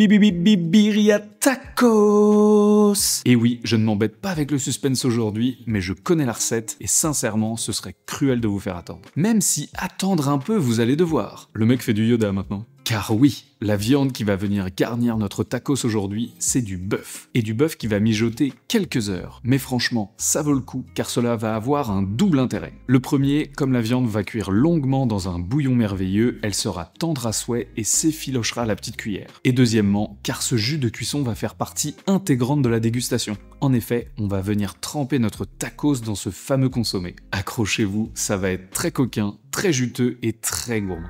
Birria Tacos. Et oui, je ne m'embête pas avec le suspense aujourd'hui, mais je connais la recette et sincèrement, ce serait cruel de vous faire attendre. Même si attendre un peu, vous allez devoir. Le mec fait du Yoda maintenant. Car oui, la viande qui va venir garnir notre tacos aujourd'hui, c'est du bœuf. Et du bœuf qui va mijoter quelques heures. Mais franchement, ça vaut le coup, car cela va avoir un double intérêt. Le premier, comme la viande va cuire longuement dans un bouillon merveilleux, elle sera tendre à souhait et s'effilochera à la petite cuillère. Et deuxièmement, car ce jus de cuisson va faire partie intégrante de la dégustation. En effet, on va venir tremper notre tacos dans ce fameux consommé. Accrochez-vous, ça va être très coquin, très juteux et très gourmand.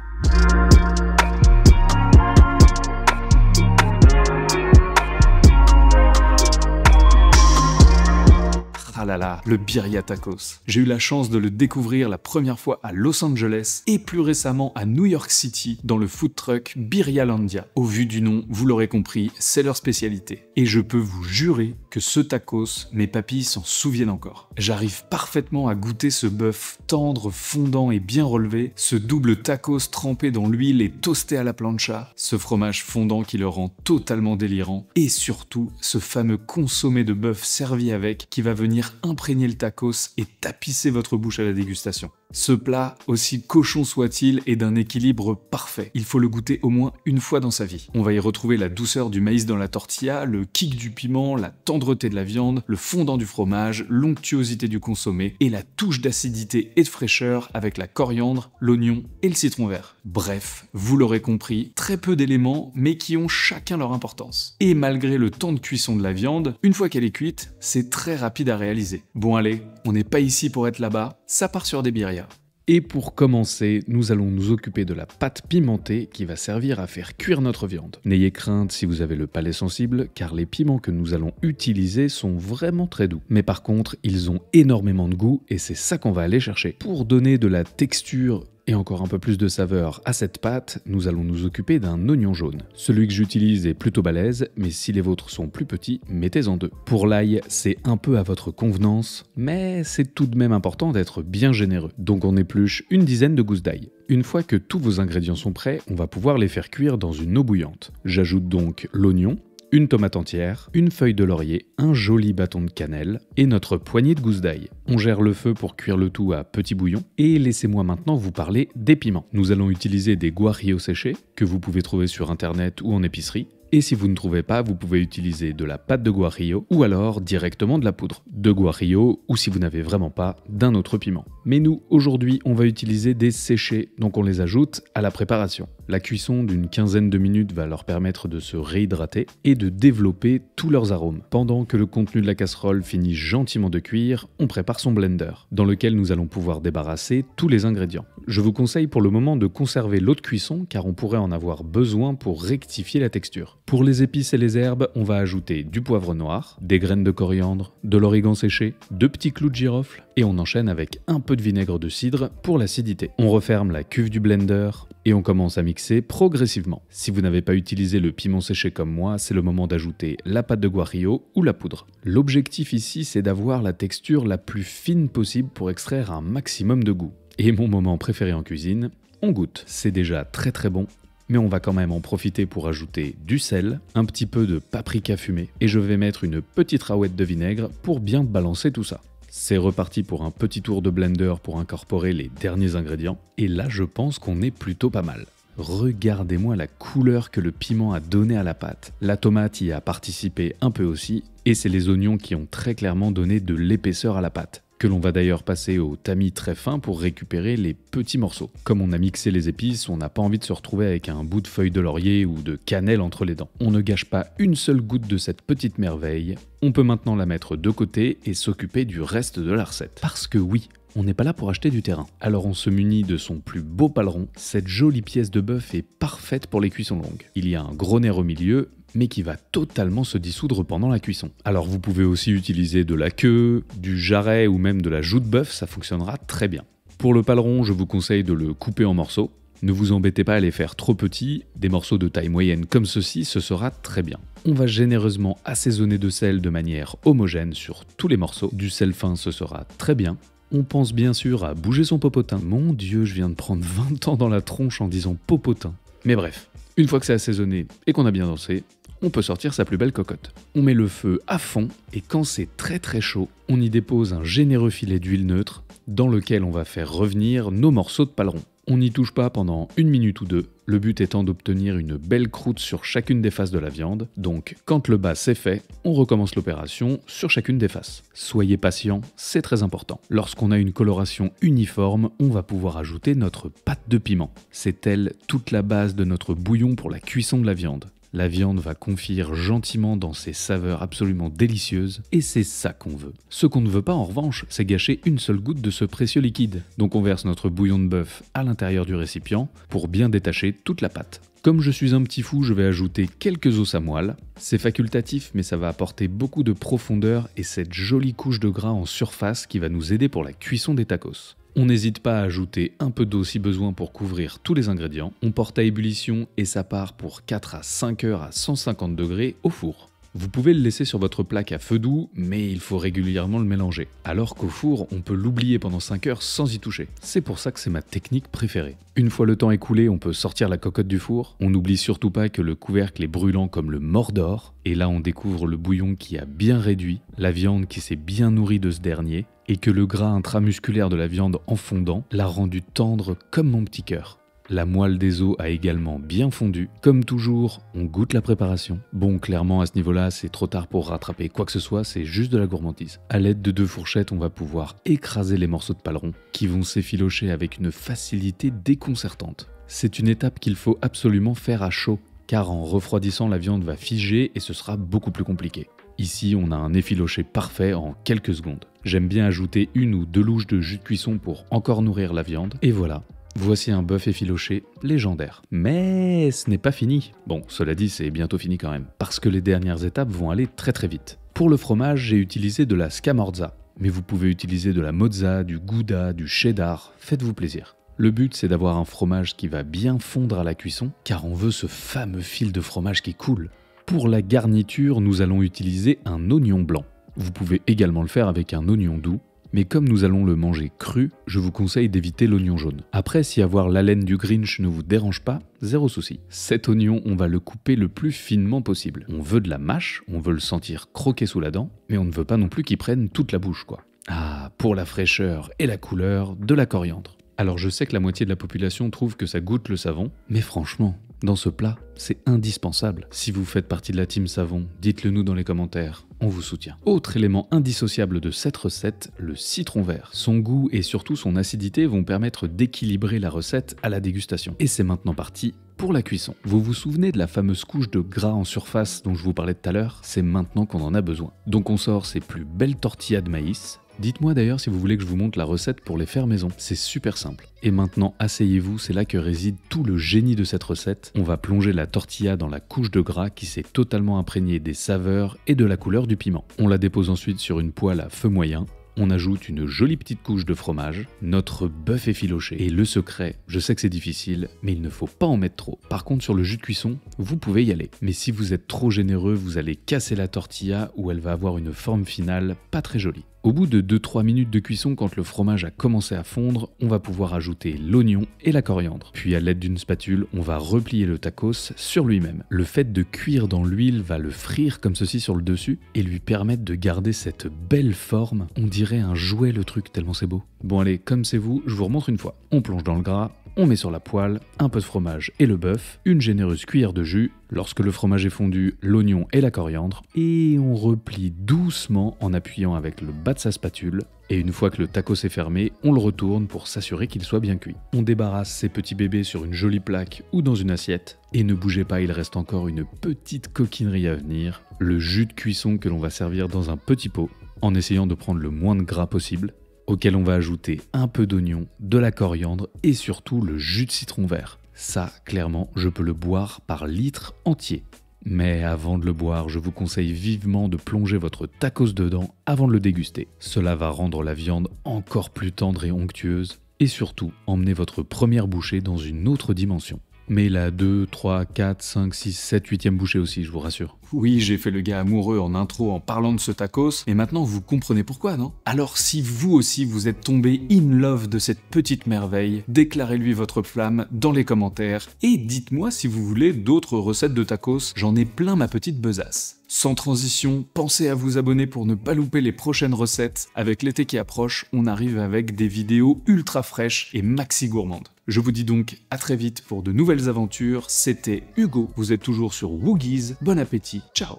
Ah là là, le Birria Tacos. J'ai eu la chance de le découvrir la première fois à Los Angeles et plus récemment à New York City dans le food truck Birrialandia. Au vu du nom, vous l'aurez compris, c'est leur spécialité. Et je peux vous jurer que ce tacos, mes papilles s'en souviennent encore. J'arrive parfaitement à goûter ce bœuf tendre, fondant et bien relevé, ce double tacos trempé dans l'huile et toasté à la plancha, ce fromage fondant qui le rend totalement délirant, et surtout ce fameux consommé de bœuf servi avec qui va venir imprégner le tacos et tapisser votre bouche à la dégustation. Ce plat, aussi cochon soit-il, est d'un équilibre parfait. Il faut le goûter au moins une fois dans sa vie. On va y retrouver la douceur du maïs dans la tortilla, le kick du piment, la tendreté de la viande, le fondant du fromage, l'onctuosité du consommé et la touche d'acidité et de fraîcheur avec la coriandre, l'oignon et le citron vert. Bref, vous l'aurez compris, très peu d'éléments mais qui ont chacun leur importance. Et malgré le temps de cuisson de la viande, une fois qu'elle est cuite, c'est très rapide à réaliser. Bon allez, on n'est pas ici pour être là-bas, ça part sur des birrias. Et pour commencer, nous allons nous occuper de la pâte pimentée qui va servir à faire cuire notre viande. N'ayez crainte si vous avez le palais sensible, car les piments que nous allons utiliser sont vraiment très doux. Mais par contre, ils ont énormément de goût et c'est ça qu'on va aller chercher. Pour donner de la texture et encore un peu plus de saveur à cette pâte, nous allons nous occuper d'un oignon jaune. Celui que j'utilise est plutôt balèze, mais si les vôtres sont plus petits, mettez-en deux. Pour l'ail, c'est un peu à votre convenance, mais c'est tout de même important d'être bien généreux. Donc on épluche une dizaine de gousses d'ail. Une fois que tous vos ingrédients sont prêts, on va pouvoir les faire cuire dans une eau bouillante. J'ajoute donc l'oignon, une tomate entière, une feuille de laurier, un joli bâton de cannelle et notre poignée de gousses d'ail. On gère le feu pour cuire le tout à petit bouillon et laissez-moi maintenant vous parler des piments. Nous allons utiliser des guajillos séchés que vous pouvez trouver sur internet ou en épicerie. Et si vous ne trouvez pas, vous pouvez utiliser de la pâte de guajillo ou alors directement de la poudre de guajillo ou si vous n'avez vraiment pas, d'un autre piment. Mais nous, aujourd'hui, on va utiliser des séchés, donc on les ajoute à la préparation. La cuisson d'une quinzaine de minutes va leur permettre de se réhydrater et de développer tous leurs arômes. Pendant que le contenu de la casserole finit gentiment de cuire, on prépare son blender, dans lequel nous allons pouvoir débarrasser tous les ingrédients. Je vous conseille pour le moment de conserver l'eau de cuisson car on pourrait en avoir besoin pour rectifier la texture. Pour les épices et les herbes, on va ajouter du poivre noir, des graines de coriandre, de l'origan séché, 2 petits clous de girofle et on enchaîne avec un peu de vinaigre de cidre pour l'acidité. On referme la cuve du blender et on commence à mixer progressivement. Si vous n'avez pas utilisé le piment séché comme moi, c'est le moment d'ajouter la pâte de guajillo ou la poudre. L'objectif ici, c'est d'avoir la texture la plus fine possible pour extraire un maximum de goût. Et mon moment préféré en cuisine, on goûte. C'est déjà très très bon, mais on va quand même en profiter pour ajouter du sel, un petit peu de paprika fumé, et je vais mettre une petite rouette de vinaigre pour bien balancer tout ça. C'est reparti pour un petit tour de blender pour incorporer les derniers ingrédients, et là je pense qu'on est plutôt pas mal. Regardez-moi la couleur que le piment a donné à la pâte. La tomate y a participé un peu aussi, et c'est les oignons qui ont très clairement donné de l'épaisseur à la pâte, que l'on va d'ailleurs passer au tamis très fin pour récupérer les petits morceaux. Comme on a mixé les épices, on n'a pas envie de se retrouver avec un bout de feuille de laurier ou de cannelle entre les dents. On ne gâche pas une seule goutte de cette petite merveille. On peut maintenant la mettre de côté et s'occuper du reste de la recette. Parce que oui, on n'est pas là pour acheter du terrain. Alors on se munit de son plus beau paleron. Cette jolie pièce de bœuf est parfaite pour les cuissons longues. Il y a un gros nerf au milieu, mais qui va totalement se dissoudre pendant la cuisson. Alors vous pouvez aussi utiliser de la queue, du jarret ou même de la joue de bœuf, ça fonctionnera très bien. Pour le paleron, je vous conseille de le couper en morceaux. Ne vous embêtez pas à les faire trop petits, des morceaux de taille moyenne comme ceci, ce sera très bien. On va généreusement assaisonner de sel de manière homogène sur tous les morceaux. Du sel fin, ce sera très bien. On pense bien sûr à bouger son popotin. Mon Dieu, je viens de prendre 20 ans dans la tronche en disant popotin. Mais bref, une fois que c'est assaisonné et qu'on a bien dansé, on peut sortir sa plus belle cocotte. On met le feu à fond et quand c'est très chaud, on y dépose un généreux filet d'huile neutre dans lequel on va faire revenir nos morceaux de paleron. On n'y touche pas pendant 1 minute ou 2, le but étant d'obtenir une belle croûte sur chacune des faces de la viande, donc quand le bas c'est fait, on recommence l'opération sur chacune des faces. Soyez patient, c'est très important. Lorsqu'on a une coloration uniforme, on va pouvoir ajouter notre pâte de piment. C'est elle toute la base de notre bouillon pour la cuisson de la viande. La viande va confire gentiment dans ses saveurs absolument délicieuses, et c'est ça qu'on veut. Ce qu'on ne veut pas en revanche, c'est gâcher une seule goutte de ce précieux liquide. Donc on verse notre bouillon de bœuf à l'intérieur du récipient pour bien détacher toute la pâte. Comme je suis un petit fou, je vais ajouter quelques os à moelle. C'est facultatif, mais ça va apporter beaucoup de profondeur et cette jolie couche de gras en surface qui va nous aider pour la cuisson des tacos. On n'hésite pas à ajouter un peu d'eau si besoin pour couvrir tous les ingrédients. On porte à ébullition et ça part pour 4 à 5 heures à 150 degrés au four. Vous pouvez le laisser sur votre plaque à feu doux, mais il faut régulièrement le mélanger. Alors qu'au four, on peut l'oublier pendant 5 heures sans y toucher. C'est pour ça que c'est ma technique préférée. Une fois le temps écoulé, on peut sortir la cocotte du four. On n'oublie surtout pas que le couvercle est brûlant comme le Mordor. Et là, on découvre le bouillon qui a bien réduit, la viande qui s'est bien nourrie de ce dernier, et que le gras intramusculaire de la viande en fondant l'a rendu tendre comme mon petit cœur. La moelle des os a également bien fondu. Comme toujours, on goûte la préparation. Bon, clairement, à ce niveau-là, c'est trop tard pour rattraper quoi que ce soit, c'est juste de la gourmandise. À l'aide de 2 fourchettes, on va pouvoir écraser les morceaux de paleron qui vont s'effilocher avec une facilité déconcertante. C'est une étape qu'il faut absolument faire à chaud, car en refroidissant, la viande va figer et ce sera beaucoup plus compliqué. Ici, on a un effiloché parfait en quelques secondes. J'aime bien ajouter 1 ou 2 louches de jus de cuisson pour encore nourrir la viande, et voilà. Voici un bœuf effiloché légendaire. Mais ce n'est pas fini. Bon, cela dit, c'est bientôt fini quand même, parce que les dernières étapes vont aller très vite. Pour le fromage, j'ai utilisé de la scamorza, mais vous pouvez utiliser de la mozza, du gouda, du cheddar, faites-vous plaisir. Le but, c'est d'avoir un fromage qui va bien fondre à la cuisson, car on veut ce fameux fil de fromage qui coule. Pour la garniture, nous allons utiliser un oignon blanc. Vous pouvez également le faire avec un oignon doux, mais comme nous allons le manger cru, je vous conseille d'éviter l'oignon jaune. Après, si avoir l'haleine du Grinch ne vous dérange pas, zéro souci. Cet oignon, on va le couper le plus finement possible. On veut de la mâche, on veut le sentir croquer sous la dent, mais on ne veut pas non plus qu'il prenne toute la bouche, quoi. Ah, pour la fraîcheur et la couleur, de la coriandre. Alors je sais que la moitié de la population trouve que ça goûte le savon, mais franchement, dans ce plat, c'est indispensable. Si vous faites partie de la team savon, dites-le nous dans les commentaires, on vous soutient. Autre élément indissociable de cette recette, le citron vert. Son goût et surtout son acidité vont permettre d'équilibrer la recette à la dégustation. Et c'est maintenant parti pour la cuisson. Vous vous souvenez de la fameuse couche de gras en surface dont je vous parlais tout à l'heure? C'est maintenant qu'on en a besoin. Donc on sort ses plus belles tortillas de maïs. Dites-moi d'ailleurs si vous voulez que je vous montre la recette pour les faire maison, c'est super simple. Et maintenant, asseyez-vous, c'est là que réside tout le génie de cette recette. On va plonger la tortilla dans la couche de gras qui s'est totalement imprégnée des saveurs et de la couleur du piment. On la dépose ensuite sur une poêle à feu moyen. On ajoute une jolie petite couche de fromage, notre bœuf effiloché. Et le secret, je sais que c'est difficile, mais il ne faut pas en mettre trop. Par contre, sur le jus de cuisson, vous pouvez y aller. Mais si vous êtes trop généreux, vous allez casser la tortilla ou elle va avoir une forme finale pas très jolie. Au bout de 2-3 minutes de cuisson, quand le fromage a commencé à fondre, on va pouvoir ajouter l'oignon et la coriandre. Puis à l'aide d'une spatule, on va replier le tacos sur lui-même. Le fait de cuire dans l'huile va le frire comme ceci sur le dessus et lui permettre de garder cette belle forme. On dirait un jouet le truc, tellement c'est beau. Bon allez, comme c'est vous, je vous remontre une fois. On plonge dans le gras, on met sur la poêle un peu de fromage et le bœuf, une généreuse cuillère de jus. Lorsque le fromage est fondu, l'oignon et la coriandre, et on replie doucement en appuyant avec le bas de sa spatule. Et une fois que le tacos est fermé, on le retourne pour s'assurer qu'il soit bien cuit. On débarrasse ces petits bébés sur une jolie plaque ou dans une assiette. Et ne bougez pas, il reste encore une petite coquinerie à venir. Le jus de cuisson que l'on va servir dans un petit pot, en essayant de prendre le moins de gras possible, auquel on va ajouter un peu d'oignon, de la coriandre et surtout le jus de citron vert. Ça, clairement, je peux le boire par litre entier. Mais avant de le boire, je vous conseille vivement de plonger votre tacos dedans avant de le déguster. Cela va rendre la viande encore plus tendre et onctueuse, et surtout emmener votre première bouchée dans une autre dimension. Mais la 2, 3, 4, 5, 6, 7, 8e bouchée aussi, je vous rassure. Oui, j'ai fait le gars amoureux en intro en parlant de ce tacos, et maintenant vous comprenez pourquoi, non? Alors si vous aussi vous êtes tombé in love de cette petite merveille, déclarez-lui votre flamme dans les commentaires, et dites-moi si vous voulez d'autres recettes de tacos, j'en ai plein ma petite besace. Sans transition, pensez à vous abonner pour ne pas louper les prochaines recettes. Avec l'été qui approche, on arrive avec des vidéos ultra fraîches et maxi gourmandes. Je vous dis donc à très vite pour de nouvelles aventures. C'était Hugo, vous êtes toujours sur Woogies. Bon appétit, ciao!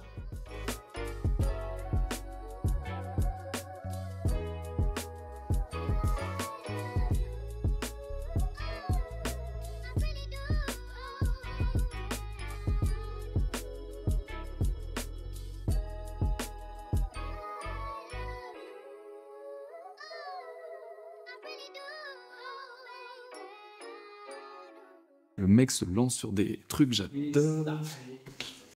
Le mec se lance sur des trucs, j'adore.